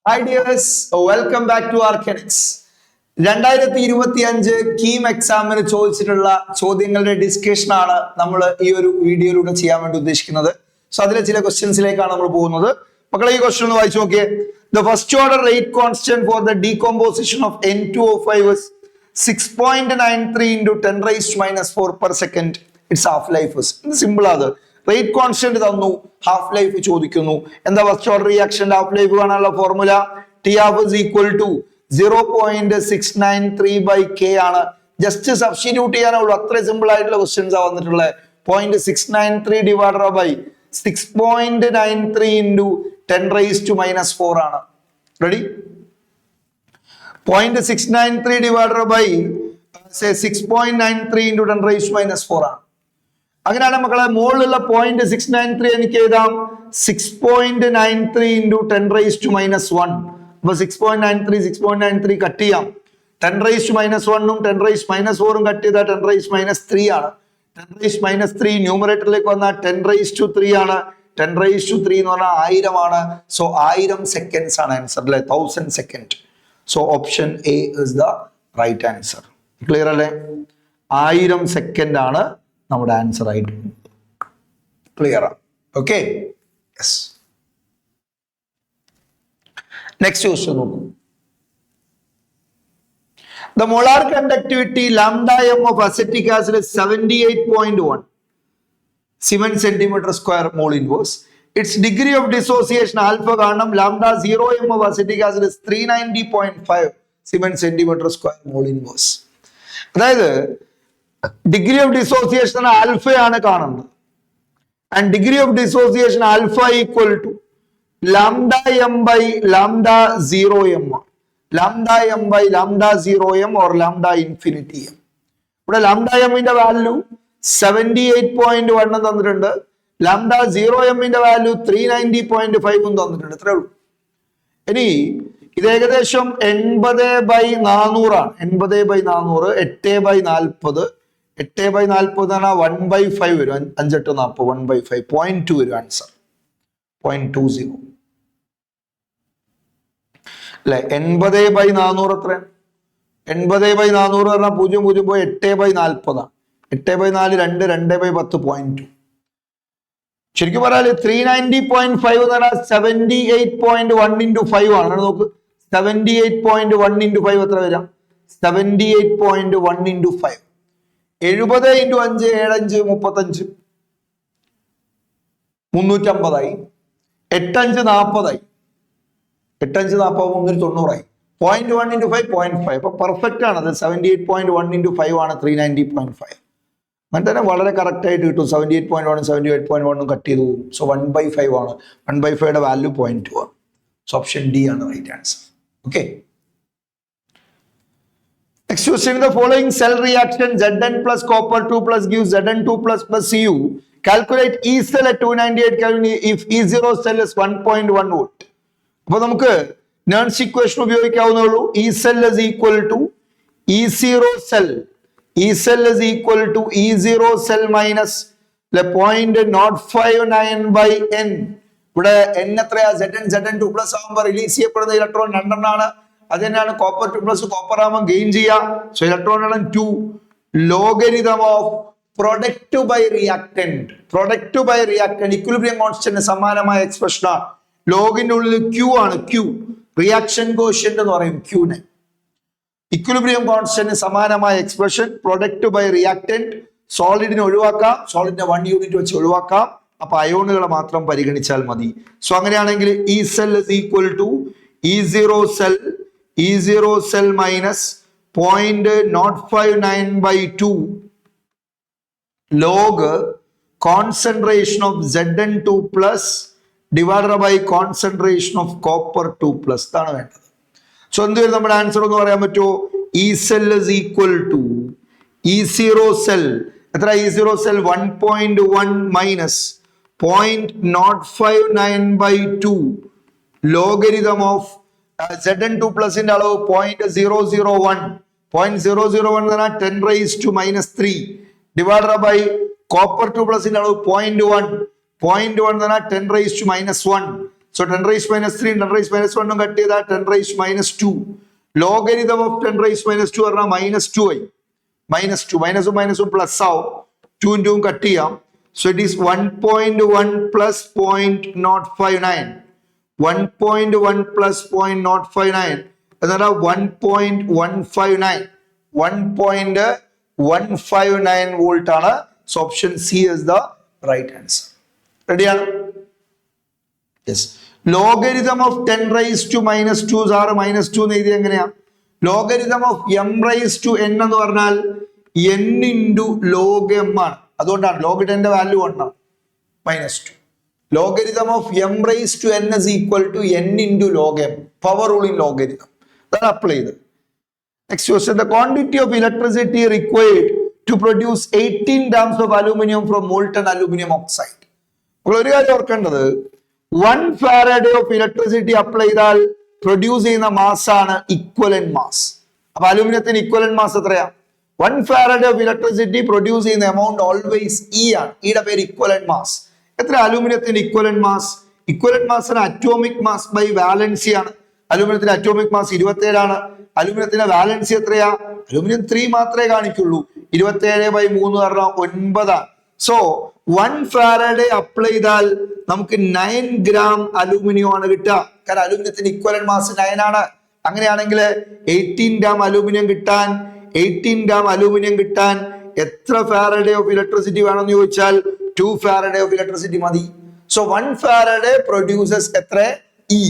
Hi dears, welcome back to Arcanix. 2025 KEAM എക്സാമിന് ചോദിച്ചിട്ടുള്ള ചോദ്യങ്ങളുടെ ഡിസ്കഷൻ ആണ് നമ്മൾ ഈ ഒരു വീഡിയോയിലൂടെ ചെയ്യാൻ വേണ്ടി ഉദ്ദേശിക്കുന്നത്. സോ അതിലെ ചില ക്വസ്റ്റ്യൻസിലേക്കാണ് നമ്മൾ പോകുന്നത്. മക്കളെ ഈ ക്വസ്റ്റ്യൻ ഒന്ന് വായിച്ചു നോക്കിയേ. The first order rate constant for the decomposition of N2O5 is 6.93 into 10 raised to minus 4 per second. Its half life is simple ആണ്. റേറ്റ് കോൺസ്റ്റന്റ് തന്നു, ഹാഫ് ലൈഫ് ചോദിക്കുന്നു. എന്താ first order reaction half life കാണാനുള്ള formula? T half is equal to 0.693 by k ആണ്. Just substitute ചെയ്യാനുള്ളൂ. അത്ര simple ആയിട്ടുള്ള questions ആ വന്നിട്ടുള്ളത്. 0.693 divided by 6.93 into 10 raised to minus 4 ആണ്. Ready? 0.693 divided by say 6.93 into 10 raised to minus 4 ആണ്. അങ്ങനെയാണ് മക്കളെ മുകളിലുള്ള 0.693 എനിക്ക് എഴുതാം 6.93 into 10 raised to minus 1. അപ്പൊ 6.93 കട്ട് ചെയ്യാം. 10 raised to minus 1 ഉം 10 raised minus 4 ഉം കട്ട് ചെയ്താൽ 10 raised minus 3 ആണ്. 10 raised minus 3 ന്യൂമറേറ്ററിലേക്ക് വന്നാൽ 10 raised to 3 ആണ്. 10 raised to 3 എന്ന് പറഞ്ഞാൽ 1000 ആണ്. സോ 1000 സെക്കൻഡ്സ് ആണ് ആൻസർ അല്ലെ, 1000 second. So option A is the right answer. Clear അല്ലേ? 1000 സെക്കൻഡ് ആണ് നമ്മുടെ ആൻസർ ആയിട്ട്. ക്ലിയർ ആണ്? Okay, yes. നെക്സ്റ്റ് ക്വസ്റ്റ്യൻ നോക്കൂ. The molar conductivity lambda m of acetic acid is 78.1 Siemens centimeter square mole inverse. Its degree of dissociation alpha കാണണം. lambda 0m of acetic acid is 390.5 Siemens centimeter square mole inverse. അതായത് degree of dissociation ആൽഫയാണ് കാണുന്നത്. And degree of dissociation alpha equal to lambda M by lambda 0m. Lambda M by lambda 0m or lambda infinity M. ഇവിടെ lambda എമ്മിന്റെ value 78.1 തന്നിട്ടുണ്ട്. Lambda 0m value 390.5 തന്നിട്ടുണ്ട്. ഇത്രേ ഉള്ളൂ. ഇനി ഇത് ഏകദേശം 80/400 ആണ്. 80/400 8/40 8/40 1/5 വരും. 5/8 40 1/5 0.2 വരും ആൻസർ. 0.20 അല്ലെ? 80/400 എത്ര? 80/400 പറഞ്ഞാൽ 0 0 പോയി 8/40 ആണ്. 8/4 2 2/10 0.2. ശരിക്കും പറഞ്ഞാൽ 390.5 എന്ന് പറഞ്ഞാൽ 78.1 into 5 ആണ്. നോക്ക്, 78.1 into 5 എത്ര വരാം? 78.1 into 5. 70 into 5 7 5 35 350 8 5 40 8 5 40 390 0.1 into 5 0.5. അപ്പൊ പെർഫെക്റ്റ് ആണ്. അത് 78.1 into 5 ആണ് 390.5. അങ്ങനെ തന്നെ വളരെ കറക്റ്റ് ആയിട്ട് കിട്ടും. 78.1 78.1 കട്ട് ചെയ്തു പോകും. സോ 1/5 ആണ്. 1/5 വാല്യൂ 0.2 ആണ്. സോ ഓപ്ഷൻ ഡി ആണ് right answer. Okay, next question. The following cell reaction Zn plus copper 2 plus gives Zn2 plus Cu. Calculate E cell at 298 Kelvin if E0 cell is 1.1 volt. അപ്പോൾ നമുക്ക് Nernst equation ഉപയോഗിക്കാവുന്നേ ഉള്ളൂ. E cell is equal to E0 cell. E cell is equal to E0 cell minus 0.059 by n. ഇവിടെ n എത്രയാ? Zn2 plus ആകുമ്പോൾ release ചെയ്യപ്പെടുന്ന electron 2 ആണ്. അത് തന്നെയാണ് കോപ്പർ 2 പ്ലസ് കോപ്പർ ആകുമ്പോൾ ഗെയിൻ ചെയ്യാം. സോ ഇലക്ട്രോൺ ആണ് 2. Logarithm of product by reactant. Product by reactant equilibrium constant സമാനമായ എക്സ്പ്രഷൻ ആണ്. ലോഗിന്റെ ഉള്ളിൽ ക്യൂ ആണ്. ക്യൂ റിയാക്ഷൻ കോഷ്യന്റ് എന്ന് പറയും ക്യൂനെ. ഇക്വിലിബ്രിയം കോൺസ്റ്റന്റ് സമാനമായ എക്സ്പ്രഷൻ. Product by reactant. സോളിഡിനെ ഒഴിവാക്കാം. സോളിഡിന്റെ 1 യൂണിറ്റ് വെച്ച് ഒഴിവാക്കാം. അപ്പൊ അയോണുകളെ മാത്രം പരിഗണിച്ചാൽ മതി. സോ അങ്ങനെയാണെങ്കിൽ E cell is equal to E0 cell minus 0.059 by 2 log concentration of Zn2 plus divided by concentration of copper 2 plus. ഇതാണ് വേണ്ടത്. സോ എന്ത് വരും നമ്മുടെ ആൻസർ എന്ന് പറയാൻ പറ്റുമോ? E cell is equal to E0 cell. എത്ര? E0 cell 1.1 minus 0.059 by 2 logarithm of Zn2 പ്ലസിന്റെ അളവ് 0.001. 0.001 എന്ന് പറഞ്ഞാൽ 10 raised to minus 3 divided by copper 2 പ്ലസിന്റെ അളവ് 0.1. 0.1 എന്ന് പറഞ്ഞാൽ 10 raised to minus 1. So 10 raised minus 3, 10 raised minus 1 cut ചെയ്താൽ 10 raised minus 2. Logarithm of 10 raised minus 2 പറഞ്ഞാൽ minus 2 ആയി. Minus 2. Minus plus ആവും. 2 into cut ചെയ്യാം. So it is 1.1 plus 0.059. 1.1 plus 0.059. Another 1.159. 1.159 volt. So option C is the right answer. Ready? Yes. Logarithm of 10 raised to minus 2 are minus 2. Logarithm of m raised to n എന്ന് പറഞ്ഞാൽ n into log m ആണ്. അതുകൊണ്ടാണ് log 10 value 1 ആണ്. Minus 2. Logarithm of m raised to n is equal to n into log m. Power rule in logarithm. That apply. Next question. The quantity of electricity required to produce 18 grams of aluminum from molten aluminum oxide. ഒരു കാര്യം ഓർക്കേണ്ടത് 1 Faraday of electricity apply ചെയ്താൽ produce ചെയ്യുന്ന mass ആണ് equivalent mass. അപ്പൊ അലൂമിനിയത്തിന് equivalent mass എത്രയാ? 1 Faraday of electricity produce ചെയ്യുന്ന എമൗണ്ട് ഓൾവേസ് ഇ ആണ്. ഈയുടെ പേര് ഇക്വലന്റ് മാസ്. എത്ര അലൂമിനിയത്തിന്റെ ഇക്വലന്റ് മാസ്? ഇക്വലന്റ് മാസിന് അറ്റോമിക് മാസ് ബൈ വാലൻസി ആണ്. അലൂമിനിയത്തിന്റെ അറ്റോമിക് മാസ് 27 ആണ്. അലൂമിനിയത്തിന്റെ വാലൻസി എത്രയാ? അലൂമിനിയം 3 മാത്രമേ കാണിക്കുള്ളൂ. 27/3 പറഞ്ഞാൽ 9. സോ 1 Faraday അപ്ലൈ ചെയ്താൽ നമുക്ക് 9 gram അലൂമിനിയം ആണ് കിട്ടുക. കാരണം അലൂമിനിയത്തിന്റെ ഇക്വലന്റ് മാസ് 9 ആണ്. അങ്ങനെയാണെങ്കിൽ 18 gram അലൂമിനിയം കിട്ടാൻ എത്ര Faraday of electricity വേണമെന്ന് ചോദിച്ചാൽ 2 Faraday of electricity മതി. സോ 1 Faraday produces എത്ര? E.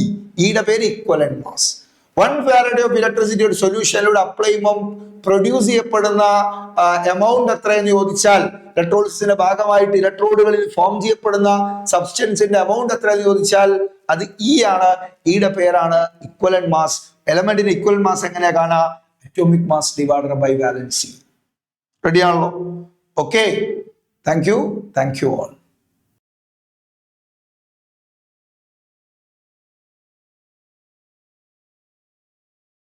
ഈയുടെ പേര് equivalent mass. 1 Faraday of electricity ഒരു സൊല്യൂഷനിലൂടെ അപ്ലൈ ചെയ്യുമ്പോൾ പ്രൊഡ്യൂസ് ചെയ്യപ്പെടുന്ന എമൗണ്ട് എത്രയെന്ന് ചോദിച്ചാൽ, ഇലക്ട്രോളിസിന്റെ ഭാഗമായിട്ട് ഇലക്ട്രോഡുകളിൽ ഫോം ചെയ്യപ്പെടുന്ന സബ്സ്റ്റൻസിന്റെ എമൗണ്ട് എത്രയെന്ന് ചോദിച്ചാൽ അത് ഇ ആണ്. ഈയുടെ പേരാണ് ഇക്വലന്റ് മാസ്. എലമെന്റിന്റെ ഇക്വലന്റ് മാസ് എങ്ങനെയാ കാണാ? Atomic mass divided by valency. Ready ആണല്ലോ? Okay, thank you all.